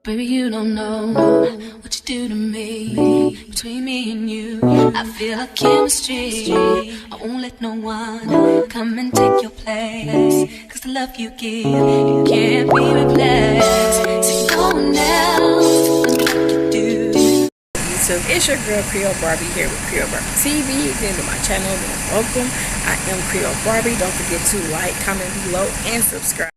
Baby, you don't know what you do to me. Between me and you, I feel a chemistry. I won't let no one come and take your place. Cause the love you give, it can't be replaced. So no one else can do what you do. YouTube, it's your girl Creole Barbie here with Creole Barbie TV. If you're new to my channel, then welcome. I am Creole Barbie. Don't forget to like, comment below, and subscribe.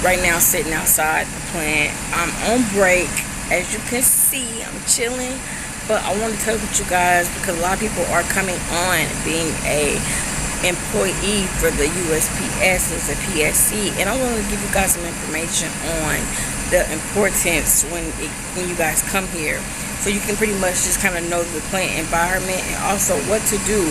Right now sitting outside the plant. I'm on break. As you can see, I'm chilling, but I want to tell you guys because a lot of people are coming on being a employee for the USPS as a PSC, and I want to give you guys some information on the importance when you guys come here, so you can pretty much just kind of know the plant environment and also what to do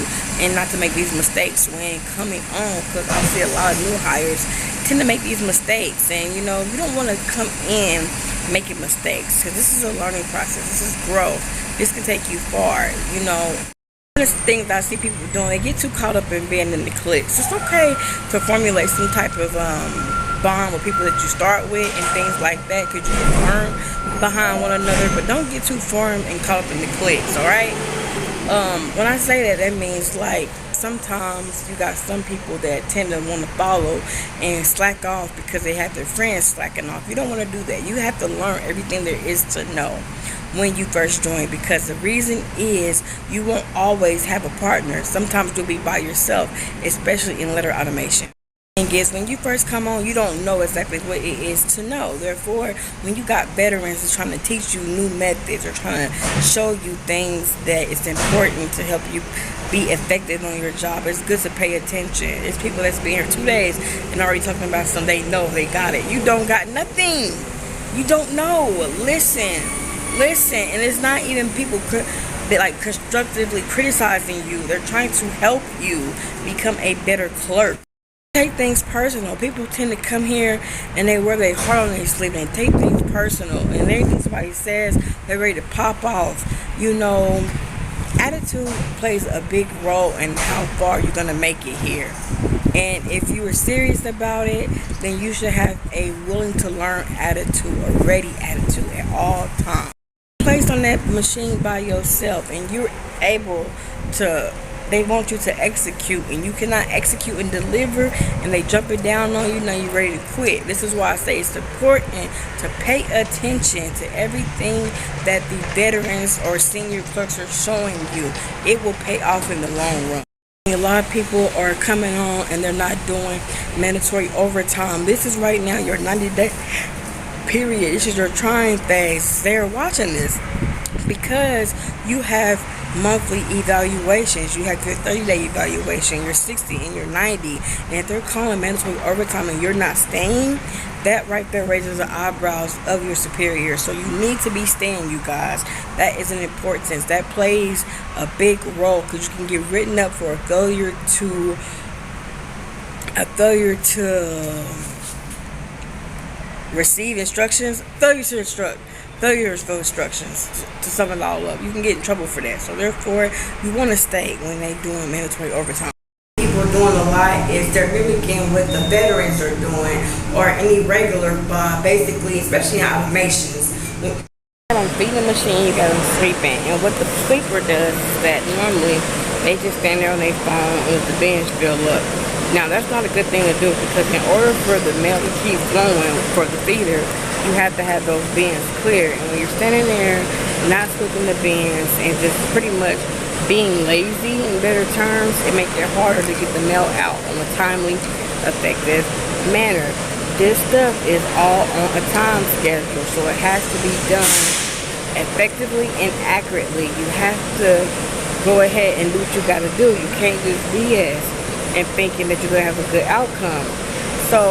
and not to make these mistakes when coming on, because I see a lot of new hires tend to make these mistakes, and you don't want to come in making mistakes, because this is a learning process. This is growth. This can take you far. One of the things I see people doing, they get too caught up in being in the cliques. It's okay to formulate some type of bond with people that you start with and things like that, because you can learn behind one another, but don't get too formed and caught up in the cliques. All right. When I say that, that means like sometimes you got some people that tend to want to follow and slack off because they have their friends slacking off. You don't want to do that. You have to learn everything there is to know when you first join, because the reason is you won't always have a partner. Sometimes you'll be by yourself, especially in letter automation. And guess when you first come on, you don't know exactly what it is to know. Therefore, when you got veterans that's trying to teach you new methods or trying to show you things that is important to help you be effective on your job, it's good to pay attention. It's people that's been here 2 days and already talking about something they know they got it. You don't got nothing. You don't know. Listen, and it's not even people that like constructively criticizing you. They're trying to help you become a better clerk. Take things personal. People tend to come here and they wear their heart on their sleeve and take things personal, and anything somebody says, they're ready to pop off. Attitude plays a big role in how far you're gonna make it here. And if you are serious about it, then you should have a willing to learn attitude, a ready attitude at all times. Placed on that machine by yourself, and you're able to. They want you to execute, and you cannot execute and deliver, and they jump it down on you. Now you're ready to quit. This is why I say it's important to pay attention to everything that the veterans or senior clerks are showing you. It will pay off in the long run. A lot of people are coming on and they're not doing mandatory overtime. This is right now your 90-day period. This is your trying phase. They're watching this because you have monthly evaluations. You have your 30-day evaluation, your 60 and your 90, and if they're calling mandatory overtime and you're not staying, that right there raises the eyebrows of your superior. So you need to be staying, you guys. That is an importance. That plays a big role, because you can get written up for a failure to receive instructions, failure to instruct, failures for instructions, to sum it all up. You can get in trouble for that. So therefore, you want to stay when they doing mandatory overtime. People are doing a lot is they're mimicking what the veterans are doing, or any regular, basically, especially in automations. On feeding the machine, you got them sleeping, and what the sleeper does is that normally they just stand there on their phone and the bins fill up. Now that's not a good thing to do, because in order for the mail to keep flowing for the feeder, you have to have those bins clear. And when you're standing there not sweeping the bins and just pretty much being lazy, in better terms, it makes it harder to get the mail out on a timely, effective manner. This stuff is all on a time schedule, so it has to be done effectively and accurately. You have to go ahead and do what you got to do. You can't just BS and thinking that you're going to have a good outcome. So,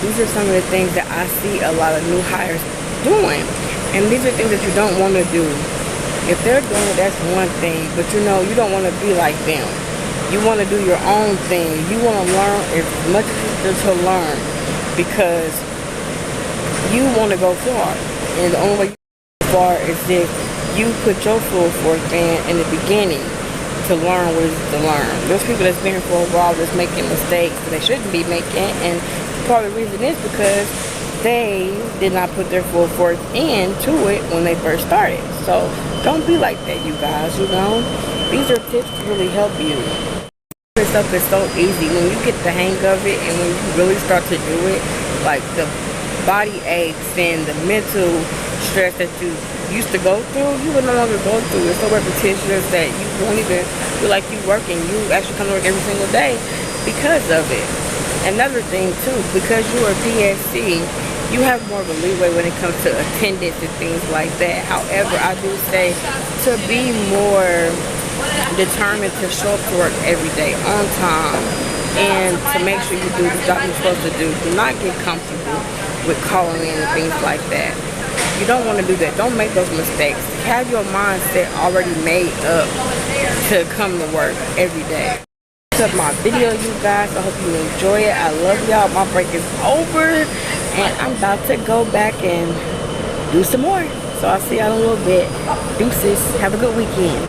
these are some of the things that I see a lot of new hires doing. And these are things that you don't want to do. If they're doing it, that's one thing. But you don't want to be like them. You want to do your own thing. You want to learn as much as there's to learn, because you want to go far. And the only way you go far is if you put your full force in the beginning to learn what is to learn. There's people that's been here for a while that's making mistakes that they shouldn't be making, and part of the reason is because they did not put their full force into it when they first started. So don't be like that, you guys. These are tips to really help you. This stuff is so easy when you get the hang of it, and when you really start to do it. Like the body aches and the mental stress that you used to go through, you will no longer go through. It's so repetitious that you won't even feel like you working. You actually come to work every single day because of it. Another thing too, because you are PSC, you have more of a leeway when it comes to attendance and things like that. However, I do say to be more determined to show up to work every day on time and to make sure you do the job you're supposed to do. Do not get comfortable with calling in and things like that. You don't want to do that. Don't make those mistakes. Have your mindset already made up to come to work every day. That's my video, you guys. I hope you enjoy it. I love y'all. My break is over and I'm about to go back and do some more. So I'll see y'all in a little bit. Deuces. Have a good weekend.